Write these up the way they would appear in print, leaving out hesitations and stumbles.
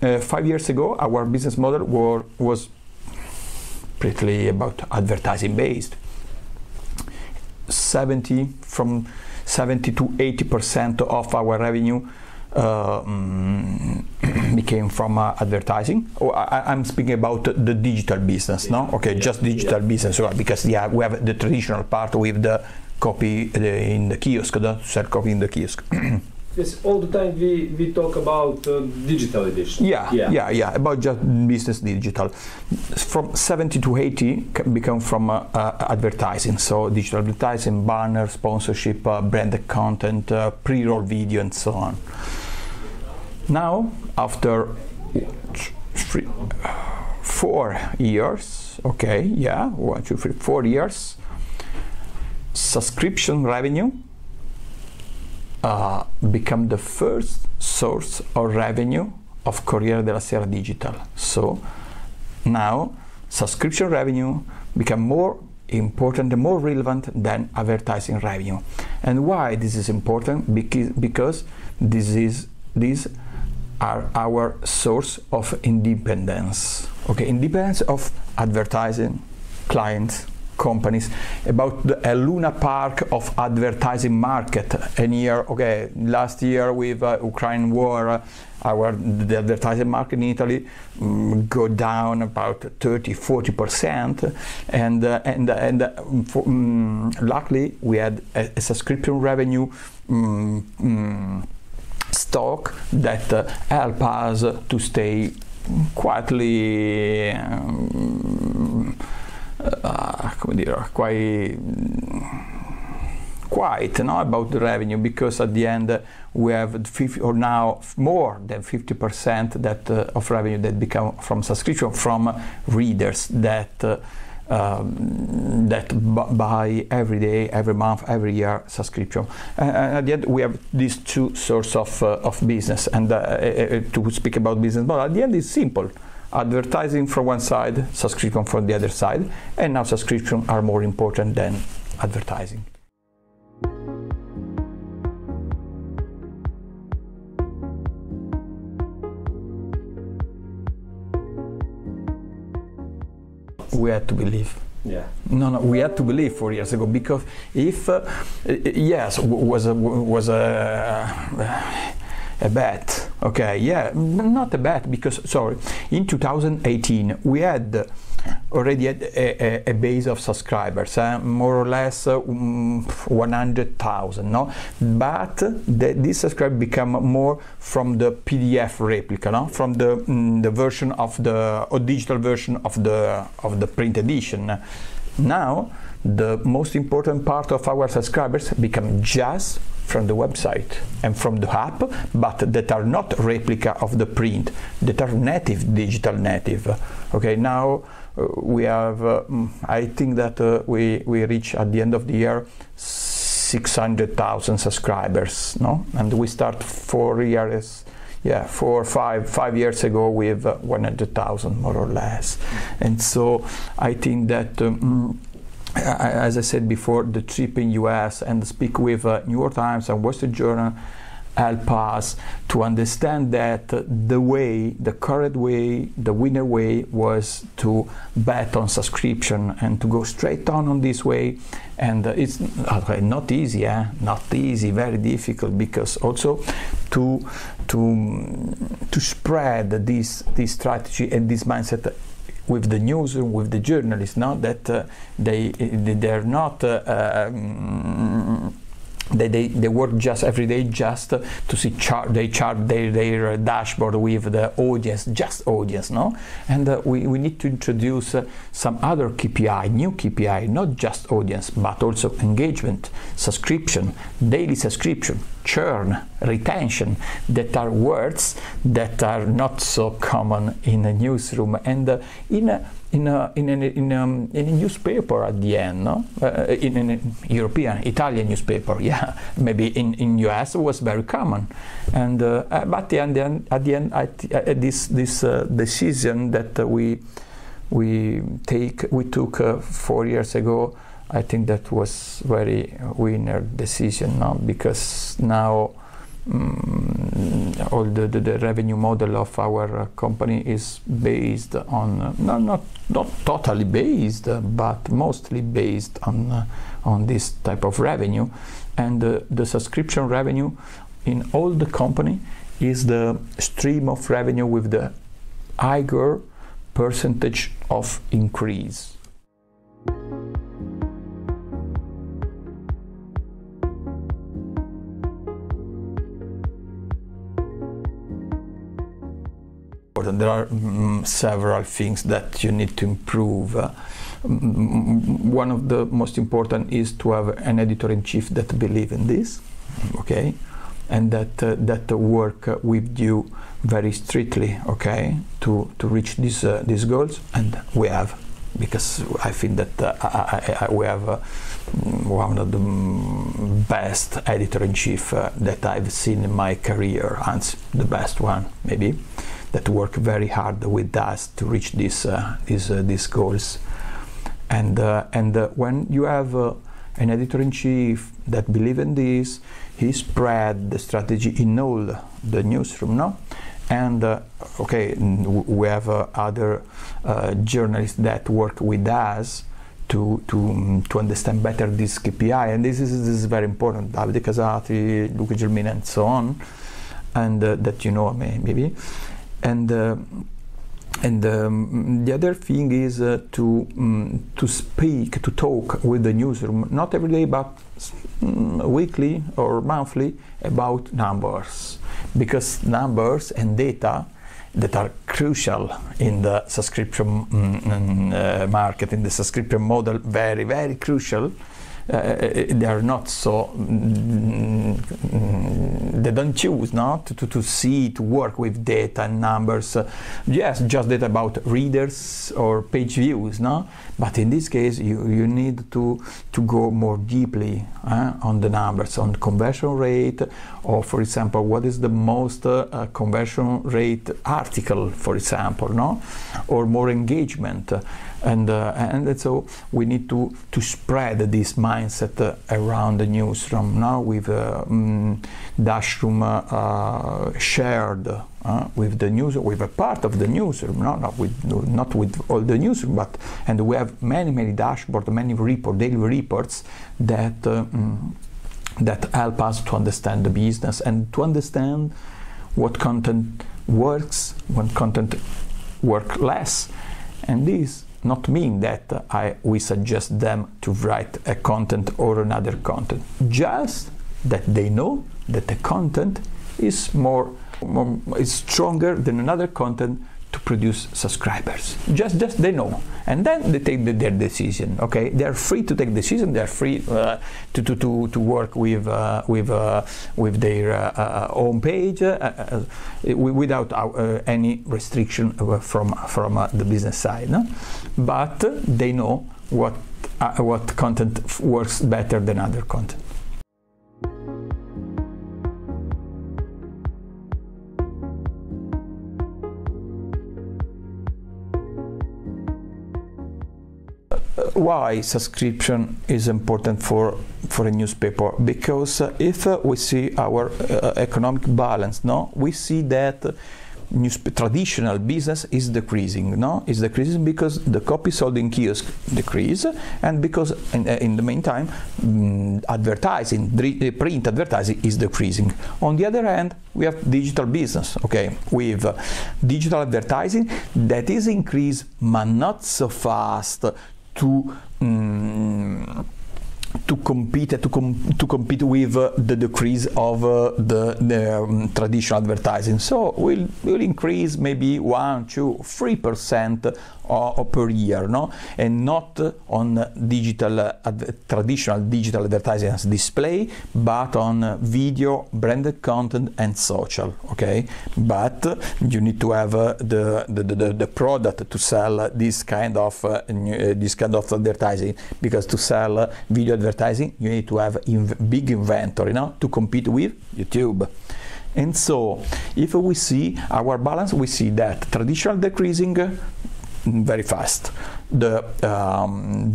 5 years ago, our business model was pretty about advertising based. From 70 to 80% of our revenue became from advertising. I'm speaking about the digital business, no? Okay, just digital business, right? Because we have the traditional part with the copy in the kiosk, the sell copy in the kiosk. Yes, all the time we talk about digital edition. Yeah, about just business digital. From 70 to 80 become from advertising, so digital advertising, banner, sponsorship, branded content, pre-roll video, and so on. Now, after 4 years, okay, 1, 2, 3, 4 years, subscription revenue become the first source of revenue of Corriere della Sera digital. So now subscription revenue become more important and more relevant than advertising revenue. And why this is important? Because these are our source of independence. Okay, independence of advertising clients, companies, about the Luna Park of advertising market. And here, okay, last year with Ukraine war, the advertising market in Italy go down about 30-40%, and luckily we had a subscription revenue stock that help us to stay quietly. Quite about the revenue, because at the end we have now more than 50% that of revenue that become from subscription from readers that buy every day, every month, every year subscription. And at the end we have these two sources of business. And to speak about business model, at the end it's simple. Advertising from one side, subscription from the other side, and now subscriptions are more important than advertising. We had to believe. Yeah. No, we had to believe 4 years ago, because if yes, was a bet. Okay, not a bet, because in 2018 we had already a base of subscribers, more or less 100,000, no? But this subscriber become more from the PDF replica, no? From the version of the digital version of the print edition. Now the most important part of our subscribers become just from the website and from the app, but that are not replica of the print, that are digital native. Okay, now we have, I think that we reach at the end of the year 600,000 subscribers, no? And we start 5 years ago with 100,000 more or less. And so I think that as I said before, the trip in US and speak with New York Times and Wall Street Journal help us to understand that the correct way, the winner way was to bet on subscription and to go straight on this way. And it's not easy, not easy, very difficult, because also to spread this strategy and this mindset with the newsroom, with the journalists, not that they're not they work just every day just to see they chart their dashboard with the audience, just audience, no? And we need to introduce some other KPI, new KPI, not just audience, but also engagement, subscription, daily subscription, churn, retention, that are words that are not so common in a newsroom and in a newspaper at the end, no? In a European, Italian newspaper, maybe in US it was very common, and but at the end, this decision that we took 4 years ago, I think that was very winner decision, no? Because now all the revenue model of our company is based on not totally based, but mostly based on this type of revenue, and the subscription revenue in all the company is the stream of revenue with the higher percentage of increase. There are several things that you need to improve. One of the most important is to have an editor-in-chief that believes in this, okay, and that work with you very strictly, okay, to reach these goals. And we have, because I think that we have one of the best editor-in-chief that I've seen in my career, and the best one maybe, that work very hard with us to reach these goals. And when you have an editor-in-chief that believes in this, he spread the strategy in all the newsroom, no? And okay, we have other journalists that work with us to understand better this KPI, and this is very important. Davide Casati, Luca Gelmina, and so on, and that you know maybe. And the other thing is to speak, to talk with the newsroom, not every day, but weekly or monthly, about numbers, because numbers and data that are crucial in the subscription market, in the subscription model, very, very crucial. They are not so, they don't choose not to see, to work with data and numbers. Yes, just data about readers or page views, no? But in this case you need to go more deeply on the numbers, on conversion rate, or for example, what is the most conversion rate article, for example, no? Or more engagement. And so we need to spread this mindset around the newsroom now, with dashroom shared with the news, with a part of the newsroom, not with all the newsroom, but, and we have many dashboards, many daily reports that that help us to understand the business and to understand what content works, what content works less, and this not mean that we suggest them to write a content or another content, just that they know that the content is is stronger than another content to produce subscribers. Just they know, and then they take their decision. Okay, they are free to take decision. They are free to work with their own page without any restriction from the business side. No? But they know what content works better than other content. Why subscription is important for a newspaper? Because if we see our economic balance, no, we see that traditional business is decreasing. No, it's decreasing because the copy sold in kiosk decrease, and because in the meantime advertising, print advertising is decreasing. On the other hand, we have digital business, okay, with digital advertising that is increased, but not so fast to compete with the decrease of the traditional advertising. So we'll increase maybe 1, 2, 3% per year, no, and not on traditional digital advertising as display, but on video, branded content, and social. Okay, but you need to have the product to sell this kind of advertising, because to sell video advertising you need to have big inventory, no, to compete with YouTube. And so if we see our balance, we see that traditional decreasing very fast. The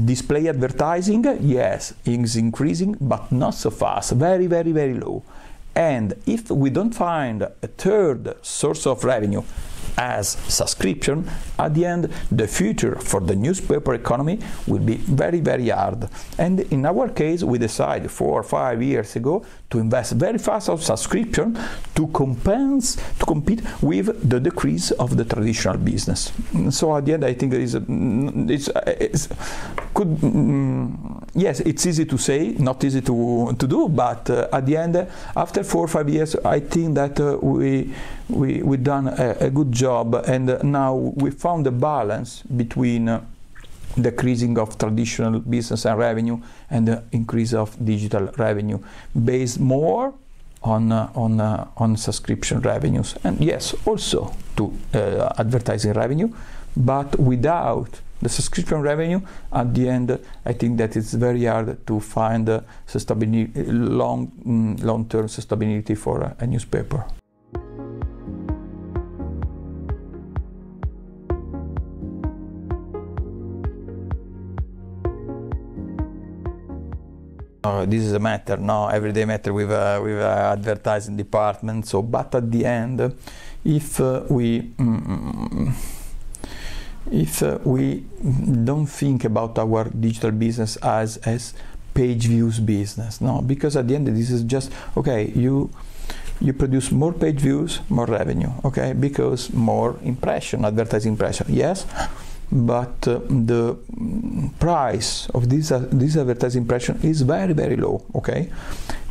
display advertising, yes, is increasing, but not so fast, very low. And if we don't find a third source of revenue as subscription, at the end, the future for the newspaper economy will be very, very hard. And in our case, we decided 4 or 5 years ago to invest very fast on subscription to compete with the decrease of the traditional business. So at the end, I think yes, it's easy to say, not easy to do, but at the end, after 4 or 5 years, I think that we've done a good job, and now we found a balance between decreasing of traditional business and revenue and the increase of digital revenue, based more on subscription revenues, and yes, also to advertising revenue, but without the subscription revenue, at the end, I think that it's very hard to find sustainability, long-term sustainability for a newspaper. This is a matter, everyday matter with advertising department. So, but at the end, if we don't think about our digital business as page views business, because at the end this is just okay. You produce more page views, more revenue, okay, because more impression, advertising impression, yes. But the price of this advertising impression is very, very low, okay?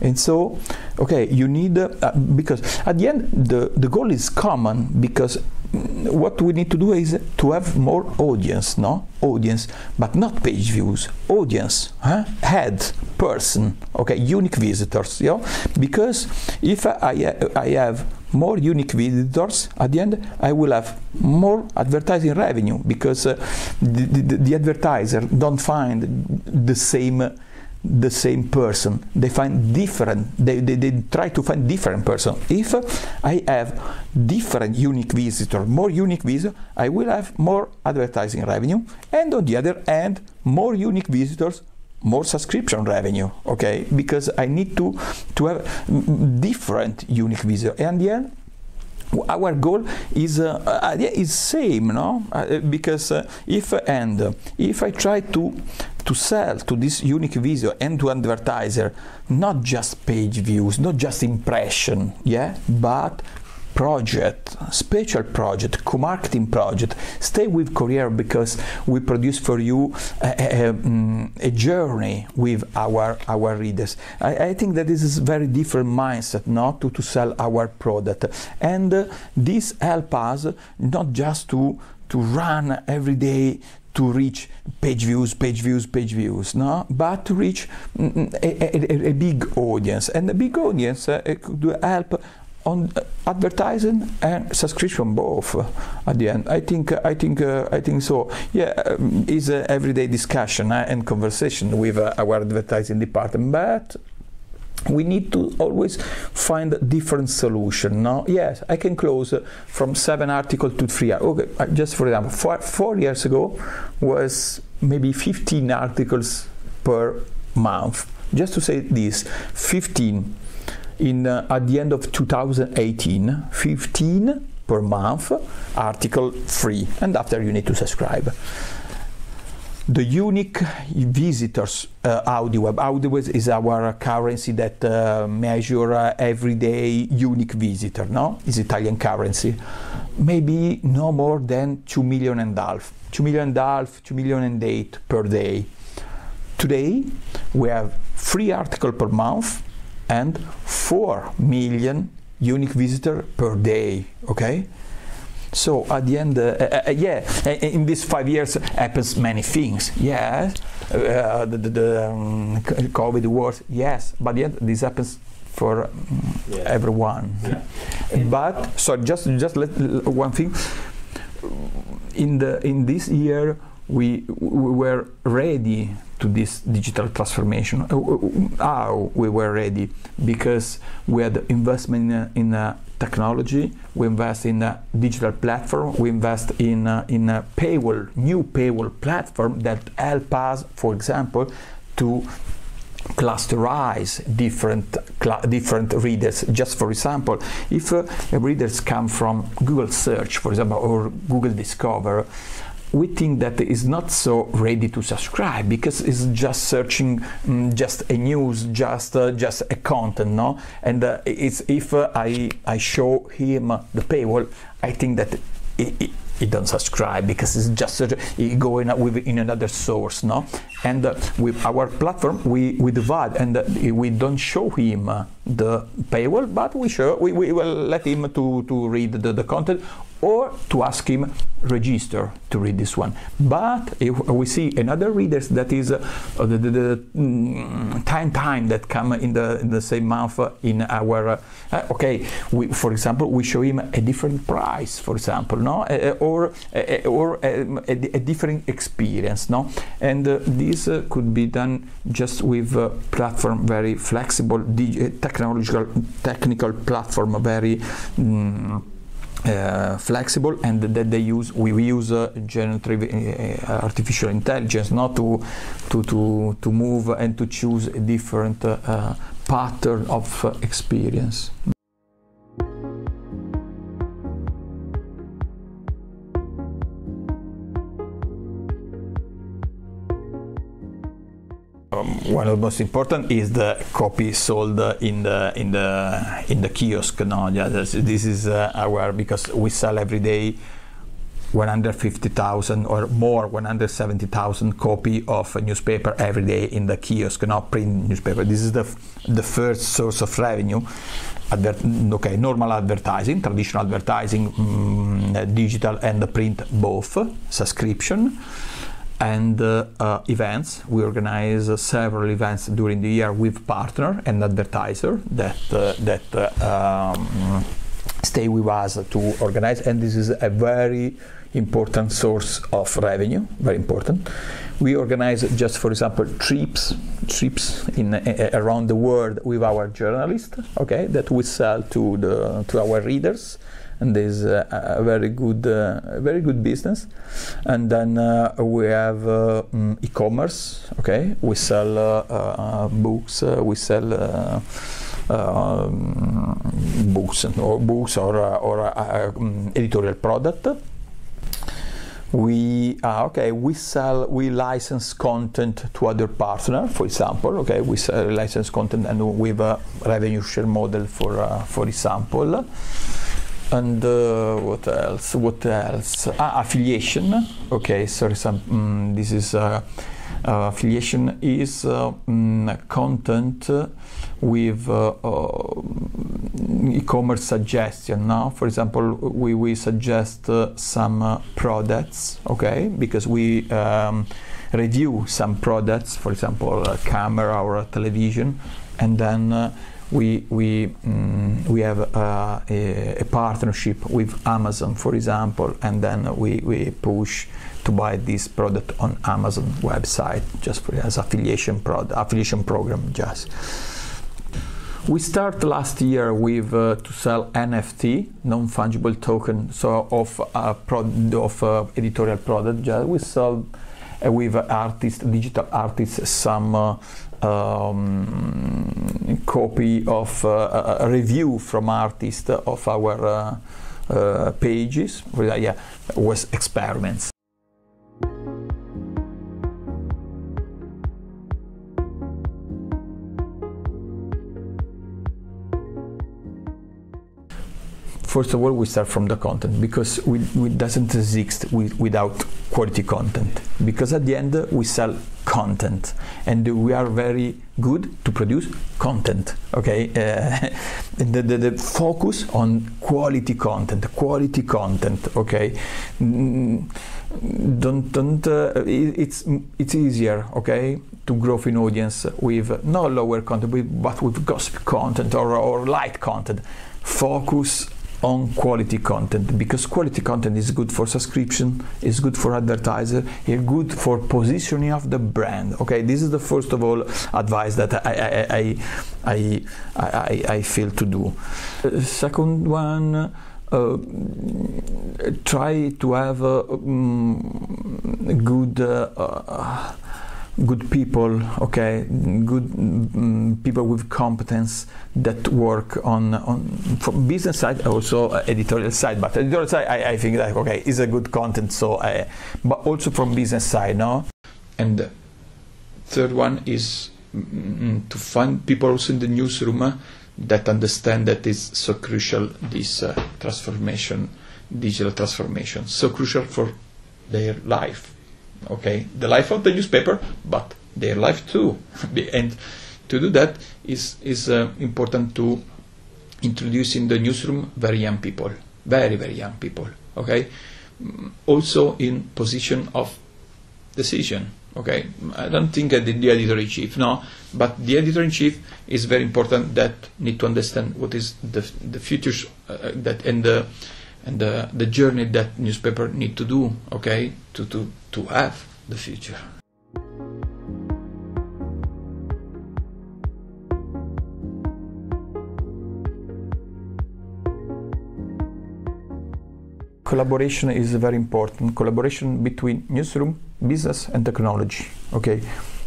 And so, okay, you need, because at the end, the goal is common, because what we need to do is to have more audience, audience, but not page views, audience, head, person, okay, unique visitors, because if I have more unique visitors, at the end I will have more advertising revenue, because the advertiser don't find the same person, they find different, they try to find different person. If I have different unique visitor, more unique visitor, I will have more advertising revenue, and on the other hand, more unique visitors, more subscription revenue, okay, because I need to have different unique visitor. And then our goal is same, because if I try to sell to this unique visitor and to advertiser, not just page views, not just impression, but project, special project, co-marketing project. Stay with Corriere, because we produce for you a journey with our readers. I think that this is very different mindset, not to sell our product, and this help us not just to run every day to reach page views, but to reach a big audience, and the big audience could help on advertising and subscription both. At the end, I think so. Is a everyday discussion and conversation with our advertising department, but we need to always find a different solution. Yes, I can close from 7 articles to 3. Okay, just for example, 4 years ago was maybe 15 articles per month. Just to say this, 15. At the end of 2018, 15 per month, article free, and after you need to subscribe. The unique visitors, AudioWeb is our currency that measure everyday unique visitor, It's Italian currency. Maybe no more than 2.5 million, 2.5 million per day. Today, we have 3 articles per month, and 4 million unique visitors per day, okay? So at the end, in these 5 years happens many things, yes. The COVID wars, yes, but yet this happens for everyone. But so just one thing. In this year, we were ready to this digital transformation. How we were ready? Because we had investment in technology, we invest in a digital platform, we invest in a new paywall platform that help us, for example, to clusterize different readers. Just for example, if readers come from Google search, for example, or Google Discover, we think that it's not so ready to subscribe because it's just searching just a news, just a content, no? And it's if I show him the paywall, I think that he don't subscribe because it's just he going in another source, no? And with our platform, we divide, and we don't show him the paywall, but we will let him to read the content, or to ask him register to read this one. But if we see another readers that is the time that come in the same month in our okay, for example, we show him a different price, for example, no, or a different experience, no, and this could be done just with platform very flexible, technical platform, very flexible, and that we use generative artificial intelligence, not to move and to choose a different pattern of experience. One of the most important is the copy sold in the kiosk. No, yeah, this is our, because we sell every day 150,000 or more, 170,000 copy of a newspaper every day in the kiosk, not print newspaper. This is the first source of revenue. Normal advertising, traditional advertising, digital and print, both, subscription. And events. We organize several events during the year with partner and advertiser that stay with us to organize, and this is a very important source of revenue, very important. We organize, just for example, trips in around the world with our journalists, okay, that we sell to our readers. And there's a very good business. And then we have e-commerce. Okay, we sell books. We sell books or editorial product. We license content to other partners, for example. Okay, we sell license content, and we have a revenue share model, for example. And what else? Affiliation. Okay, sorry. This is affiliation is content with e-commerce suggestion. Now, for example, we suggest some products. Okay, because we review some products, for example, a camera or a television, and then we have a partnership with Amazon, for example, and then we push to buy this product on Amazon website, just as affiliation program. Just we start last year with to sell NFT, non-fungible token, so of editorial product. Just we sell with digital artists, some copy of a review from artists of our pages. Was experiments. First of all, we start from the content, because we doesn't exist without quality content. Because at the end we sell content, and we are very good to produce content. Okay, the focus on quality content. Okay, it's easier. Okay, to grow in audience with no lower content, but with gossip content or light content. Focus on quality content, because quality content is good for subscription, is good for advertiser, is good for positioning of the brand. Okay, this is the first of all advice that I feel to do. Second one, try to have a good good people, okay, good people with competence that work on from business side, also editorial side. But editorial side, I think that okay is a good content. So, but also from business side, no. And the third one is to find people also in the newsroom that understand that is so crucial. This transformation, digital transformation, so crucial for their life. Okay, the life of the newspaper, but their life too. And to do that is important to introduce in the newsroom very young people, very young people. Okay, also in position of decision. Okay, I don't think the editor-in-chief, no, but the editor-in-chief is very important. That need to understand what is the futures that and the journey that newspaper need to do. Okay, to have the future. Collaboration is very important. Collaboration between newsroom, business, and technology. Okay,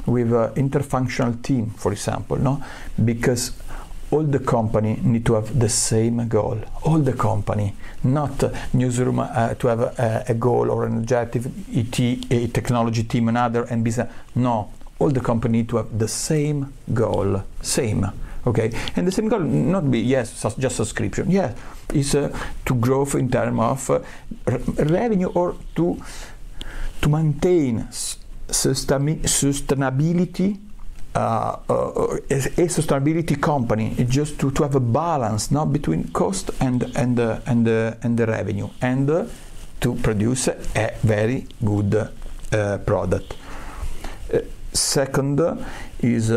with an interfunctional team, for example, no, because all the company need to have the same goal. All the company, not newsroom to have a goal or an objective, a technology team another, and business. No, all the company need to have the same goal. Same. Okay, and the same goal not be just subscription. Yes, is to grow in terms of revenue or to maintain sustainability. A sustainability company is just to have a balance, not between cost and the revenue, and to produce a very good product. Second is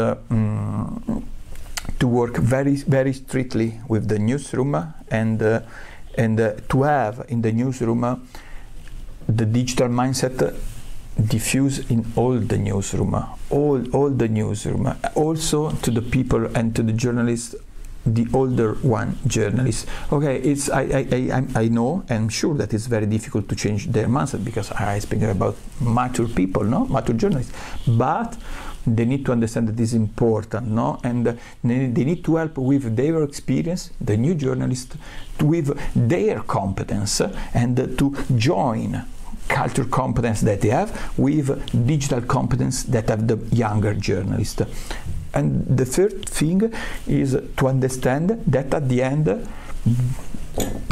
to work very strictly with the newsroom and to have in the newsroom the digital mindset diffuse in all the newsroom, all the newsroom, also to the people and to the journalists, the older one journalists. Okay, it's I know and I'm sure that it's very difficult to change their mindset because I speak about mature people, no, mature journalists, but they need to understand that it's important, no, and they need to help with their experience, the new journalists, with their competence, and to join culture competence that they have with digital competence that have the younger journalists. And the third thing is to understand that at the end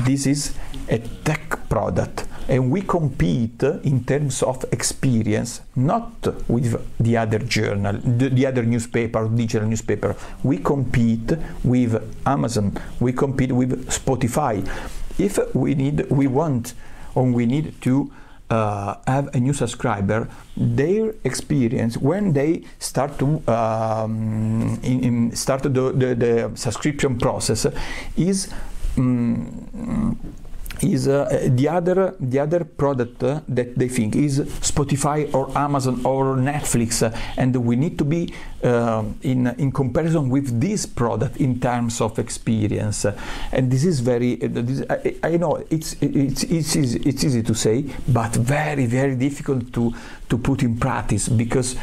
this is a tech product and we compete in terms of experience not with the other journal, the other newspaper, digital newspaper. We compete with Amazon, we compete with Spotify. If we need to have a new subscriber, their experience when they start to start the subscription process is the other product that they think is Spotify or Amazon or Netflix, and we need to be in comparison with this product in terms of experience. And this is very I know it's easy to say, but very difficult to put in practice, because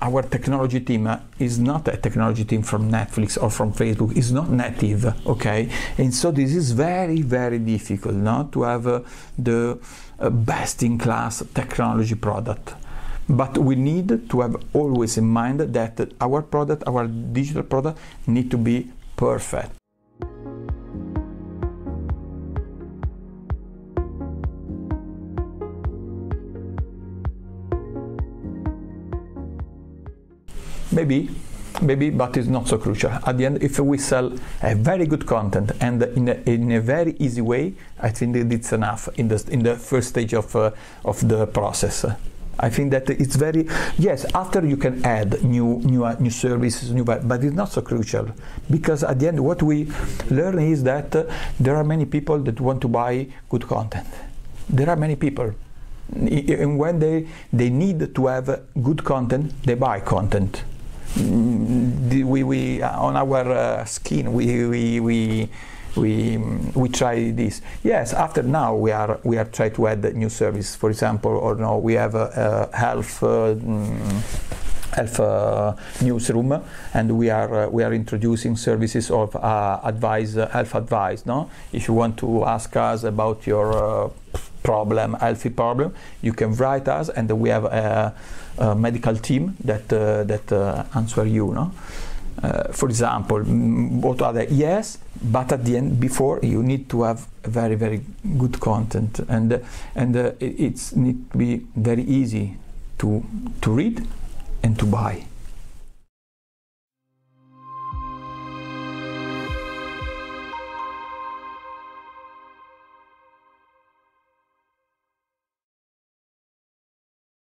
our technology team is not a technology team from Netflix or from Facebook. It's not native, okay? And so this is very difficult, not to have the best-in-class technology product. But we need to have always in mind that our product, our digital product, need to be perfect. Maybe, but it's not so crucial. At the end, if we sell a very good content and in a very easy way, I think that it's enough in the first stage of the process. I think that it's very, yes, after you can add new services, but it's not so crucial, because at the end what we learn is that there are many people that want to buy good content. There are many people, and when they need to have good content, they buy content. We on our skin we we try this. Yes, after now we are trying to add new service. For example, or no, we have a health newsroom, and we are introducing services of health advice. No, if you want to ask us about your healthy problem, you can write us, and we have a medical team that answer you. No. For example, what other? Yes, but at the end, before, you need to have very, very good content, and it's need to be very easy to read and to buy.